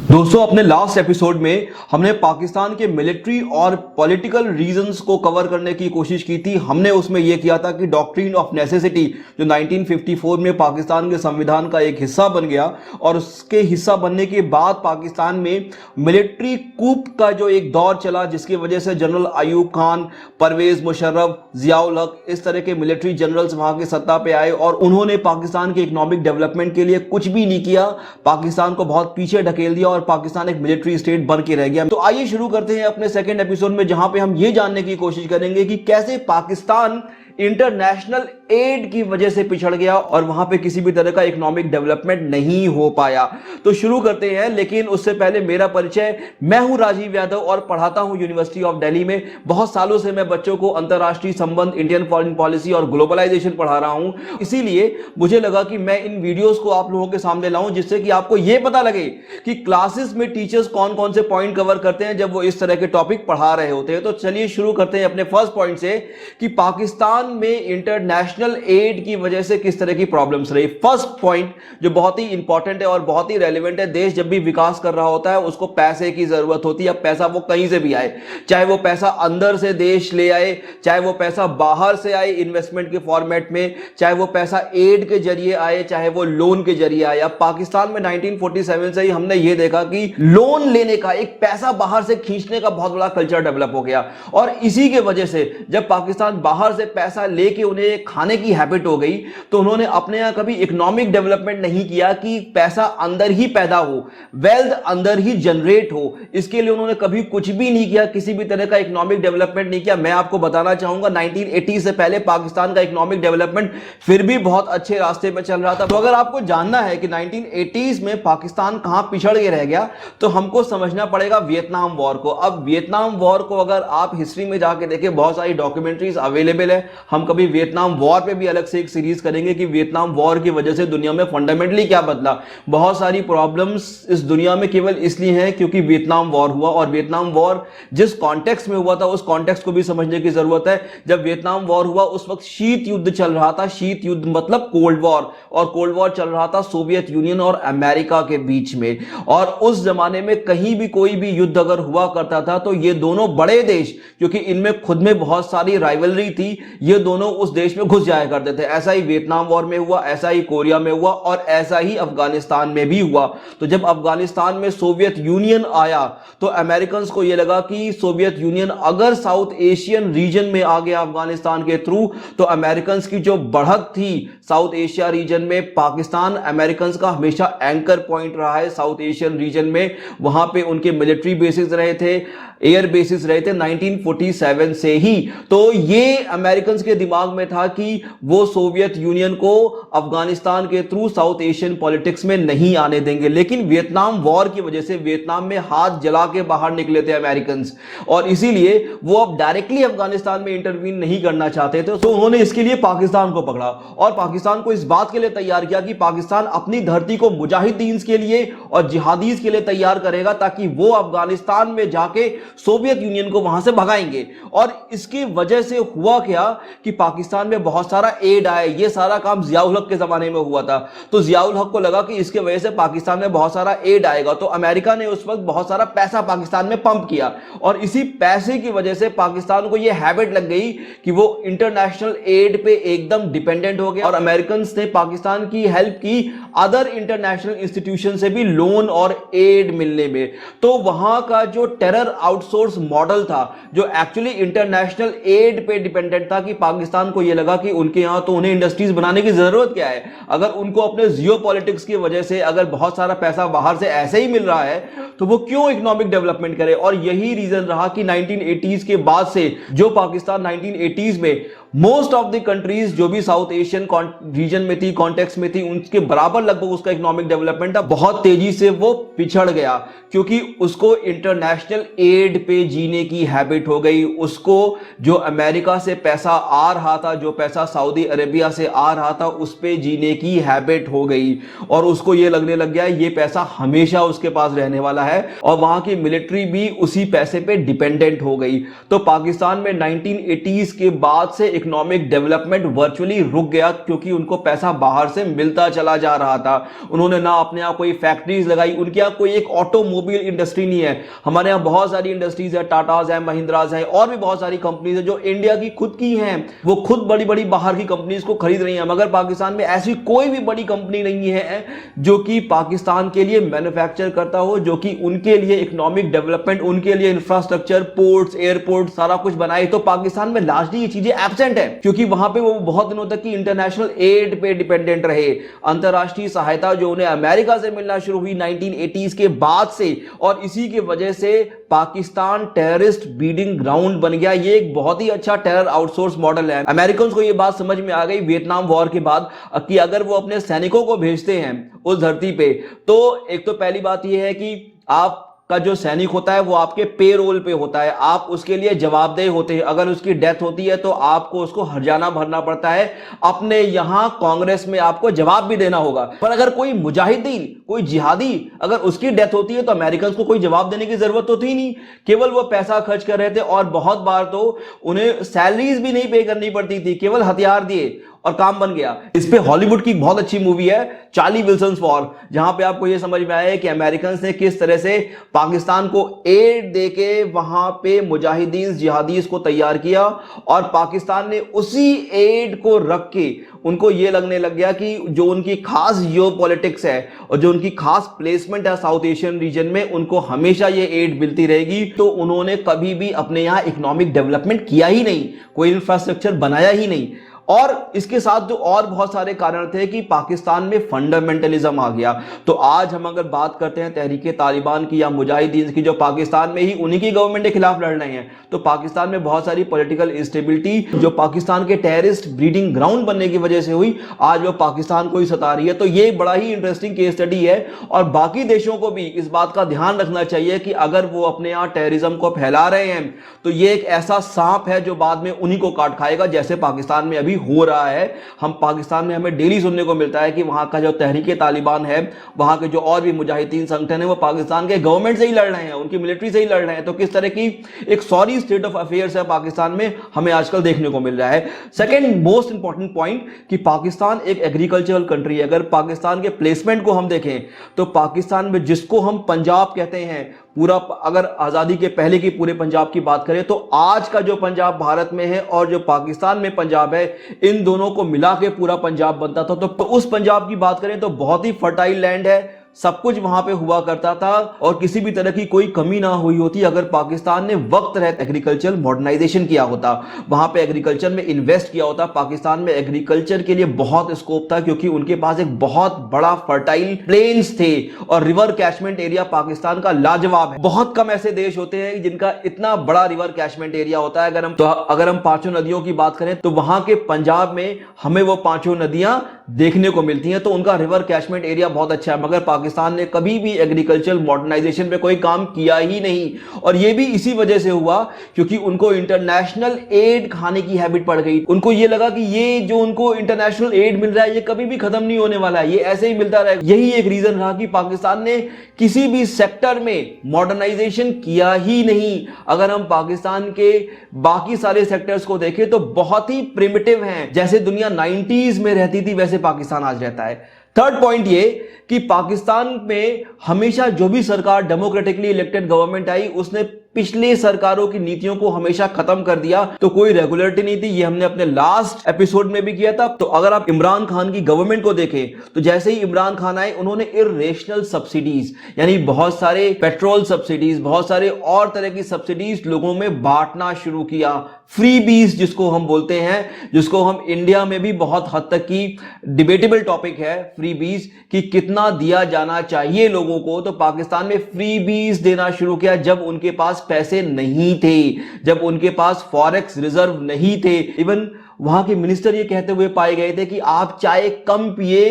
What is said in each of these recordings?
दोस्तों, अपने last episode में हमने पाकिस्तान के मिलिट्री और पॉलिटिकल रीजंस को कवर करने की कोशिश की थी। हमने उसमें यह किया था कि डॉक्ट्रिन ऑफ नेसेसिटी जो 1954 में पाकिस्तान के संविधान का एक हिस्सा बन गया और उसके हिस्सा बनने के बाद पाकिस्तान में मिलिट्री कूप का जो एक दौर चला, जिसकी वजह से जनरल अयूब खान, परवेज मुशर्रफ, जियाउल हक, इस तरह के मिलिट्री जनरल्स वहां के सत्ता पे आए और उन्होंने पाकिस्तान के इकोनॉमिक डेवलपमेंट के लिए कुछ भी नहीं किया, पाकिस्तान को बहुत पीछे ढकेल दिया और पाकिस्तान एक मिलिट्री स्टेट बन के रह गया। तो आइए शुरू करते हैं अपने सेकंड एपिसोड में, जहां पे हम ये जानने की कोशिश करेंगे कि कैसे पाकिस्तान इंटरनेशनल एड की वजह से पिछड़ गया और वहां पे किसी भी तरह का इकोनॉमिक डेवलपमेंट नहीं हो पाया। तो शुरू करते हैं, लेकिन उससे पहले मेरा परिचय। मैं हूं राजीव यादव और पढ़ाता हूं यूनिवर्सिटी ऑफ दिल्ली में। बहुत सालों से मैं बच्चों को अंतरराष्ट्रीय संबंध, इंडियन फॉरेन पॉलिसी और ग्लोबलाइजेशन पढ़ा रहा हूं। इसीलिए मुझे लगा कि मैं इन वीडियोस को आप लोगों के सामने लाऊं, जिससे कि आपको यह पता लगे कि क्लासेस में टीचर्स कौन कौन से पॉइंट कवर करते हैं जब वो इस तरह के टॉपिक पढ़ा रहे होते हैं। तो चलिए शुरू करते हैं अपने फर्स्ट पॉइंट से कि पाकिस्तान में इंटरनेशनल एड की वजह से किस तरह की प्रॉब्लम्स रही। फर्स्ट पॉइंट जो बहुत ही इंपॉर्टेंट है और बहुत ही रेलेवेंट है, देश जब भी विकास कर रहा होता है उसको पैसे की जरूरत होती है। अब पैसा वो कहीं से भी आए, चाहे वो पैसा अंदर से देश ले आए, चाहे वो पैसा बाहर से आए इन्वेस्टमेंट के फॉर्मेट में, चाहे वो पैसा एड के जरिए आए, चाहे वो लोन के जरिए आए। अब पाकिस्तान में 1947 से ही हमने ये देखा कि लोन लेने का, एक पैसा बाहर से खींचने का बहुत बड़ा कल्चर डेवलप हो गया और इसी के वजह से जब पाकिस्तान बाहर से पैसा लेके उन्हें खाने की हैबिट हो गई तो उन्होंने अपने यहां कभी इकोनॉमिक डेवलपमेंट नहीं किया कि पैसा अंदर ही पैदा हो, वेल्थ अंदर ही जनरेट हो। इसके लिए उन्होंने कभी कुछ भी नहीं किया, किसी भी तरह का इकोनॉमिक डेवलपमेंट नहीं किया। मैं आपको बताना चाहूंगा 1980 से पहले पाकिस्तान का इकोनॉमिक डेवलपमेंट फिर भी बहुत अच्छे रास्ते पर चल रहा था। तो अगर आपको जानना है कि 1980s में पाकिस्तान कहां पिछड़ के रह गया तो हमको समझना पड़ेगा वियतनाम वॉर को। अब वियतनाम वॉर को अगर आप हिस्ट्री में जाके देखें, बहुत सारी डॉक्यूमेंट्रीज अवेलेबल है। हम कभी वियतनाम वॉर पे भी अलग से एक सीरीज करेंगे कि वियतनाम वॉर की वजह से दुनिया में फंडामेंटली क्या बदला। बहुत सारी प्रॉब्लम्स इस दुनिया में केवल इसलिए हैं क्योंकि वियतनाम वॉर हुआ और वियतनाम वॉर जिस कॉन्टेक्स्ट में हुआ था उस कॉन्टेक्स्ट को भी समझने की जरूरत है। जब वियतनाम वॉर हुआ उस वक्त शीत युद्ध चल रहा था। शीत युद्ध मतलब कोल्ड वॉर, और कोल्ड वॉर चल रहा था सोवियत यूनियन और अमेरिका के बीच में। और उस जमाने में कहीं भी कोई भी युद्ध अगर हुआ करता था तो ये दोनों बड़े देश, क्योंकि इनमें खुद में बहुत सारी राइवलरी थी, ये दोनों उस देश में घुस जाया करते थे। ऐसा ही वियतनाम वॉर में हुआ, ऐसा ही कोरिया में हुआ और ऐसा ही अफगानिस्तान में भी हुआ। तो जब अफगानिस्तान में सोवियत यूनियन आया तो अमेरिकन को यह लगा कि सोवियत यूनियन अगर साउथ एशियन रीजन में आ गया अफगानिस्तान के थ्रू तो अमेरिकन की जो बढ़त थी साउथ एशिया रीजन में, पाकिस्तान अमेरिकन का हमेशा एंकर पॉइंट रहा है साउथ एशियन रीजन में। वहां पे उनके मिलिट्री बेसिस रहे थे, एयर बेसिस रहे थे 1947 से ही। तो ये अमेरिकन के दिमाग में था कि वो सोवियत यूनियन को अफगानिस्तान के थ्रू साउथ एशियन पॉलिटिक्स में नहीं आने देंगे। लेकिन वियतनाम वॉर की वजह से वियतनाम में हाथ जला के बाहर निकले थे अमेरिकन और इसीलिए वो अब डायरेक्टली अफगानिस्तान में इंटरवीन नहीं करना चाहते थे। तो उन्होंने इसके लिए पाकिस्तान को पकड़ा और पाकिस्तान को इस बात के लिए तैयार किया कि पाकिस्तान अपनी धरती को मुजाहिदीन के लिए और जिहादीज के लिए तैयार करेगा ताकि वो अफगानिस्तान में जाके सोवियत यूनियन को वहां से भगाएंगे। और इसकी वजह से हुआ क्या कि पाकिस्तान में बहुत सारा एड आया। ये सारा काम जियाउल हक के जमाने में हुआ था। तो जियाउल हक को लगा कि इसके वजह से पाकिस्तान में बहुत सारा एड आएगा, तो अमेरिका ने उस वक्त बहुत सारा पैसा पाकिस्तान में पंप किया और इसी पैसे की वजह से पाकिस्तान को यह हैबिट लग गई कि वो इंटरनेशनल एड पे एकदम डिपेंडेंट हो गया और अमेरिकन ने पाकिस्तान की हेल्प की अदर इंटरनेशनल इंस्टीट्यूशन से भी लोन और एड मिलने में। तो वहां का जो टेरर आउटसोर्स मॉडल था, जो एक्चुअली इंटरनेशनल एड पे डिपेंडेंट था, कि पाकिस्तान को यह लगा कि उनके यहां तो उन्हें इंडस्ट्रीज बनाने की जरूरत क्या है, अगर उनको अपने जियोपॉलिटिक्स की वजह से अगर बहुत सारा पैसा बाहर से ऐसे ही मिल रहा है तो वो क्यों इकोनॉमिक डेवलपमेंट करे। और यही रीजन रहा कि 1980s के बाद से जो पाकिस्तान 1980s में मोस्ट ऑफ द कंट्रीज जो भी साउथ एशियन रीजन में थी, कॉन्टेक्स्ट में थी, उनके बराबर लगभग उसका इकोनॉमिक डेवलपमेंट था, बहुत तेजी से वो पिछड़ गया क्योंकि उसको इंटरनेशनल एड पे जीने की हैबिट हो गई। उसको जो अमेरिका से पैसा आ रहा था, जो पैसा सऊदी अरेबिया से आ रहा था, उस पे जीने की हैबिट हो गई और उसको ये लगने लग गया ये पैसा हमेशा उसके पास रहने वाला है और वहां की मिलिट्री भी उसी पैसे पे डिपेंडेंट हो गई। तो पाकिस्तान में 1980s के बाद से इकोनॉमिक डेवलपमेंट वर्चुअली रुक गया क्योंकि उनको पैसा बाहर से मिलता चला जा रहा था। उन्होंने ना अपने यहाँ कोई फैक्ट्रीज लगाई, उनके यहाँ कोई एक ऑटोमोबाइल इंडस्ट्री नहीं है। हमारे यहाँ बहुत सारी इंडस्ट्रीज है, टाटाज है, महिंद्राज है, और भी बहुत सारी कंपनीज है जो इंडिया की खुद की हैं। वो खुद बड़ी बड़ी बाहर की कंपनीज को खरीद रही हैं, मगर पाकिस्तान में ऐसी कोई भी बड़ी कंपनी नहीं है जो कि पाकिस्तान के लिए मैन्युफैक्चर करता हो, जो कि उनके लिए इकोनॉमिक डेवलपमेंट, उनके लिए इंफ्रास्ट्रक्चर, पोर्ट्स, एयरपोर्ट सारा कुछ बनाए। तो पाकिस्तान में लार्जली ये चीजें एब्सेंट है क्योंकि वहां पे वो बहुत दिनों तक की इंटरनेशनल एड पे डिपेंडेंट रहे। अंतरराष्ट्रीय सहायता जो उन्हें अमेरिका से मिलना शुरू हुई 1980s के बाद से, और इसी की वजह से पाकिस्तान टेररिस्ट ब्रीडिंग ग्राउंड बन गया। ये एक बहुत ही अच्छा टेरर आउटसोर्स मॉडल है। अमेरिकन को ये बात समझ में आ गई वियतनाम वॉर के बाद कि अगर वो अपने सैनिकों को भेजते हैं उस धरती पे, तो एक तो पहली बात ये है कि आप का जो सैनिक होता है वो आपके पेरोल पे होता है, आप उसके लिए जवाबदेह होते हैं। अगर उसकी डेथ होती है तो आपको उसको हर्जाना भरना पड़ता है, अपने यहां कांग्रेस में आपको जवाब भी देना होगा। पर अगर कोई मुजाहिदीन, कोई जिहादी, अगर उसकी डेथ होती है तो अमेरिकन को कोई जवाब देने की जरूरत होती ही नहीं, केवल वो पैसा खर्च कर रहे थे। और बहुत बार तो उन्हें सैलरीज भी नहीं पे करनी पड़ती थी, केवल हथियार दिए और काम बन गया। इस पे हॉलीवुड की बहुत अच्छी मूवी है चार्ली विल्सन्स वॉर, जहां पे आपको यह समझ में आया कि अमेरिकन ने किस तरह से पाकिस्तान को एड देके वहां पे मुजाहिदीन जिहादीज को तैयार किया, और पाकिस्तान ने उसी एड को रख के उनको यह लगने लग गया कि जो उनकी खास जियोपॉलिटिक्स है और जो उनकी खास प्लेसमेंट है साउथ एशियन रीजन में, उनको हमेशा ये एड मिलती रहेगी। तो उन्होंने कभी भी अपने यहां इकोनॉमिक डेवलपमेंट किया ही नहीं, कोई इंफ्रास्ट्रक्चर बनाया ही नहीं। और इसके साथ जो और बहुत सारे कारण थे कि पाकिस्तान में फंडामेंटलिज्म आ गया। तो आज हम अगर बात करते हैं तहरीके तालिबान की या मुजाहिदीन की, जो पाकिस्तान में ही उन्हीं की गवर्नमेंट के खिलाफ लड़ रहे हैं, तो पाकिस्तान में बहुत सारी पॉलिटिकल इंस्टेबिलिटी जो पाकिस्तान के टेररिस्ट ब्रीडिंग ग्राउंड बनने की वजह से हुई, आज वो पाकिस्तान को ही सता रही है। तो ये बड़ा ही इंटरेस्टिंग केस स्टडी है, और बाकी देशों को भी इस बात का ध्यान रखना चाहिए कि अगर वो अपने यहाँ टेररिज्म को फैला रहे हैं तो ये एक ऐसा सांप है जो बाद में उन्हीं को काट खाएगा, जैसे पाकिस्तान में अभी हो रहा है। हम पाकिस्तान में हमें डेली सुनने को मिलता है कि वहां का जो तहरीके तालिबान है, वहां के जो और भी मुजाहिदीन संगठन है, वो पाकिस्तान के गवर्नमेंट से ही लड़ रहे हैं, उनकी मिलिट्री से ही लड़ रहे हैं। तो किस तरह की एक सॉरी स्टेट ऑफ अफेयर्स है पाकिस्तान में, हमें आजकल देखने को मिल रहा है। सेकंड मोस्ट इंपॉर्टेंट पॉइंट कि पाकिस्तान एक एग्रीकल्चरल कंट्री है। अगर पाकिस्तान के प्लेसमेंट को हम देखें तो पाकिस्तान में जिसको हम पंजाब कहते हैं, पूरा अगर आजादी के पहले की पूरे पंजाब की बात करें तो आज का जो पंजाब भारत में है और जो पाकिस्तान में पंजाब है, इन दोनों को मिला के पूरा पंजाब बनता था। तो उस पंजाब की बात करें तो बहुत ही फर्टाइल लैंड है, सब कुछ वहां पे हुआ करता था और किसी भी तरह की कोई कमी ना हुई होती अगर पाकिस्तान ने वक्त रहते एग्रीकल्चर मॉडर्नाइजेशन किया होता, वहां पे एग्रीकल्चर में इन्वेस्ट किया होता। पाकिस्तान में एग्रीकल्चर के लिए बहुत स्कोप था क्योंकि उनके पास एक बहुत बड़ा फर्टाइल प्लेन्स थे और रिवर कैचमेंट एरिया पाकिस्तान का लाजवाब है। बहुत कम ऐसे देश होते हैं जिनका इतना बड़ा रिवर कैचमेंट एरिया होता है। अगर हम पांचों नदियों की बात करें तो वहां के पंजाब में हमें वो पांचों नदियां देखने को मिलती हैं, तो उनका रिवर कैचमेंट एरिया बहुत अच्छा है। मगर पाकिस्तान ने कभी भी एग्रीकल्चरल मॉडर्नाइजेशन पे कोई काम किया ही नहीं, और ये भी इसी वजह से हुआ क्योंकि उनको इंटरनेशनल एड खाने की हैबिट पड़ गई। उनको ये लगा कि ये जो उनको इंटरनेशनल एड मिल रहा है ये कभी भी खत्म नहीं होने वाला है, ये ऐसे ही मिलता रहेगा। यही एक रीजन रहा कि पाकिस्तान ने किसी भी सेक्टर में मॉडर्नाइजेशन किया ही नहीं। अगर हम पाकिस्तान के बाकी सारे सेक्टर्स को देखें तो बहुत ही प्रिमिटिव हैं, जैसे दुनिया 90s में रहती थी वैसे पाकिस्तान आज रहता है। थर्ड पॉइंट ये कि पाकिस्तान में हमेशा जो भी सरकार डेमोक्रेटिकली इलेक्टेड गवर्नमेंट आई उसने पिछले सरकारों की नीतियों को हमेशा खत्म कर दिया, तो कोई रेगुलरिटी नहीं थी। ये हमने अपने लास्ट एपिसोड में भी किया था। तो अगर आप इमरान खान की गवर्नमेंट को देखें तो जैसे ही इमरान खान आए उन्होंने इर्रेशनल सब्सिडीज यानी बहुत सारे पेट्रोल सब्सिडीज, बहुत सारे और तरह की सब्सिडीज लोगों में बांटना शुरू किया। फ्री बीज जिसको हम बोलते हैं, जिसको हम इंडिया में भी बहुत हद तक की डिबेटेबल टॉपिक है, फ्री बीज कि कितना दिया जाना चाहिए लोगों को। तो पाकिस्तान में फ्री बीज देना शुरू किया जब उनके पास पैसे नहीं थे, जब उनके पास फॉरेक्स रिजर्व नहीं थे। इवन वहां के मिनिस्टर ये कहते हुए पाए गए थे कि आप चाय कम पिए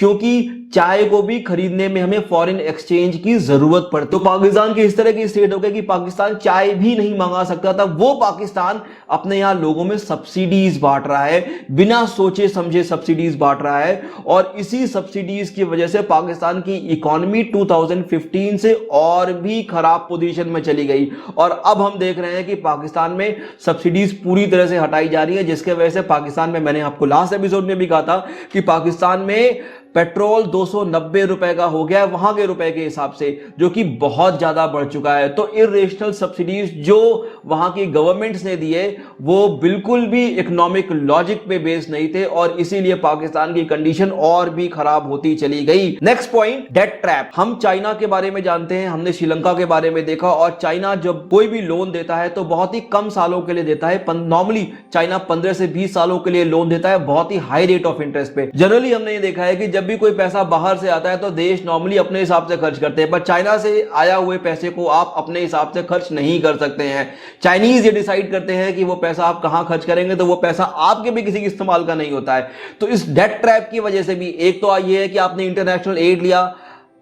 क्योंकि चाय को भी खरीदने में हमें फॉरेन एक्सचेंज की जरूरत पड़ती। तो पाकिस्तान की इस तरह की स्टेट हो गई कि पाकिस्तान चाय भी नहीं मंगा सकता था। वो पाकिस्तान अपने यहां लोगों में सब्सिडीज बांट रहा है, बिना सोचे समझे सब्सिडीज बांट रहा है, और इसी सब्सिडीज की वजह से पाकिस्तान की इकोनॉमी 2015 से और भी खराब पोजीशन में चली गई। और अब हम देख रहे हैं कि पाकिस्तान में सब्सिडीज पूरी तरह से हटाई जा रही है, जिसके वजह से पाकिस्तान में, मैंने आपको लास्ट एपिसोड में भी कहा था कि पाकिस्तान में पेट्रोल 290 रुपए का हो गया है वहां के रुपए के हिसाब से, जो कि बहुत ज्यादा बढ़ चुका है। तो इरेशनल सब्सिडीज जो वहां की गवर्नमेंट्स ने दिए वो बिल्कुल भी इकोनॉमिक लॉजिक पे बेस नहीं थे, और इसीलिए पाकिस्तान की कंडीशन और भी खराब होती चली गई। Next point, debt trap. हम चाइना के बारे में जानते हैं, हमने श्रीलंका के बारे में देखा, और चाइना जब कोई भी लोन देता है तो बहुत ही कम सालों के लिए देता है। नॉर्मली चाइना 15 से 20 सालों के लिए लोन देता है, बहुत ही हाई रेट ऑफ इंटरेस्ट पे। जनरली हमने ये देखा है कि जब भी कोई पैसा बाहर से आता है तो देश नॉर्मली अपने हिसाब से खर्च करते हैं, पर चाइना से आया हुए पैसे को आप अपने हिसाब से खर्च नहीं कर सकते हैं। चाइनीज ये डिसाइड करते हैं कि वो पैसा आप कहां खर्च करेंगे, तो वो पैसा आपके भी किसी के इस्तेमाल का नहीं होता है। तो इस डेट ट्रैप की वजह से भी एक तो ये है कि आपने इंटरनेशनल एड लिया,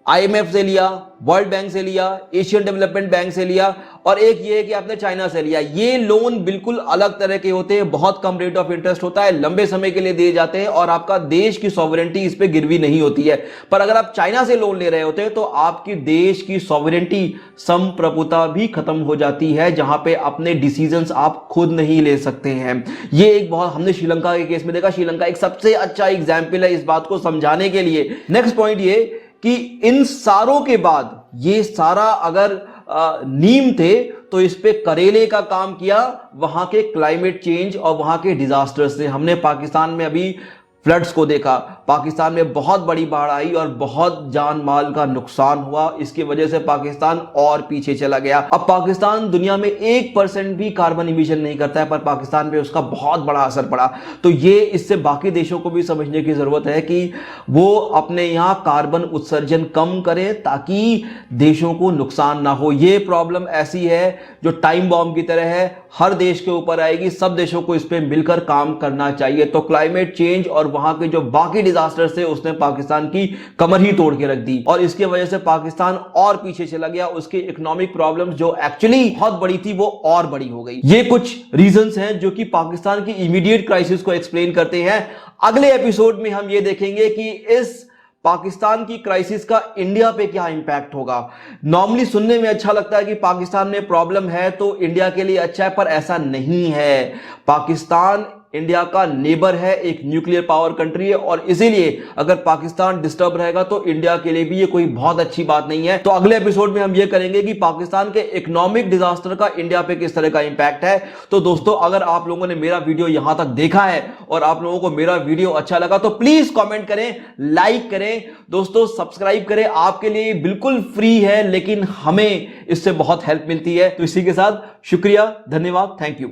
IMF से लिया, वर्ल्ड बैंक से लिया, एशियन डेवलपमेंट बैंक से लिया, और एक ये है कि आपने चाइना से लिया। ये लोन बिल्कुल अलग तरह के होते हैं, बहुत कम रेट ऑफ इंटरेस्ट होता है, लंबे समय के लिए दिए जाते हैं, और आपका देश की सॉवरेंटी इस पे गिरवी नहीं होती है। पर अगर आप चाइना से लोन ले रहे होते हैं तो आपकी देश की सॉवरेंटी, संप्रभुता भी खत्म हो जाती है, जहां पे अपने डिसीजंस आप खुद नहीं ले सकते हैं। ये एक बहुत, हमने श्रीलंका के केस में देखा, श्रीलंका एक सबसे अच्छा एग्जाम्पल है इस बात को समझाने के लिए। नेक्स्ट पॉइंट ये कि इन सारों के बाद ये सारा अगर नीम थे तो इस पे करेले का काम किया वहां के क्लाइमेट चेंज और वहां के डिजास्टर्स ने। हमने पाकिस्तान में अभी फ्लड्स को देखा, पाकिस्तान में बहुत बड़ी बाढ़ आई और बहुत जान माल का नुकसान हुआ। इसकी वजह से पाकिस्तान और पीछे चला गया। अब पाकिस्तान दुनिया में 1% भी कार्बन इमिशन नहीं करता है, पर पाकिस्तान पे उसका बहुत बड़ा असर पड़ा। तो ये इससे बाकी देशों को भी समझने की जरूरत है कि वो अपने यहां कार्बन उत्सर्जन कम करें ताकि देशों को नुकसान ना हो। ये प्रॉब्लम ऐसी है जो टाइम बॉम्ब की तरह है, हर देश के ऊपर आएगी, सब देशों को इस पे मिलकर काम करना चाहिए। तो क्लाइमेट चेंज और वहां के जो बाकी डिजास्टर्स थे उसने पाकिस्तान की कमर ही तोड़ के रख दी, और इसके वजह से पाकिस्तान और पीछे चला गया। उसकी इकोनॉमिक प्रॉब्लम्स जो एक्चुअली बहुत बड़ी थी वो और बड़ी हो गई। ये कुछ रीजंस हैं जो कि पाकिस्तान की इमीडिएट क्राइसिस को एक्सप्लेन करते हैं। अगले एपिसोड में हम ये देखेंगे कि इस पाकिस्तान की क्राइसिस का इंडिया पे क्या इंपैक्ट होगा। नॉर्मली सुनने में अच्छा लगता है कि पाकिस्तान में प्रॉब्लम है तो इंडिया के लिए अच्छा है, पर ऐसा नहीं है। पाकिस्तान इंडिया का नेबर है, एक न्यूक्लियर पावर कंट्री है, और इसीलिए अगर पाकिस्तान डिस्टर्ब रहेगा तो इंडिया के लिए भी ये कोई बहुत अच्छी बात नहीं है। तो अगले एपिसोड में हम ये करेंगे कि पाकिस्तान के इकोनॉमिक डिजास्टर का इंडिया पे किस तरह का इंपैक्ट है। तो दोस्तों, अगर आप लोगों ने मेरा वीडियो यहां तक देखा है और आप लोगों को मेरा वीडियो अच्छा लगा तो प्लीज कॉमेंट करें, लाइक करें, दोस्तों सब्सक्राइब करें। आपके लिए बिल्कुल फ्री है, लेकिन हमें इससे बहुत हेल्प मिलती है। तो इसी के साथ शुक्रिया, धन्यवाद, थैंक यू।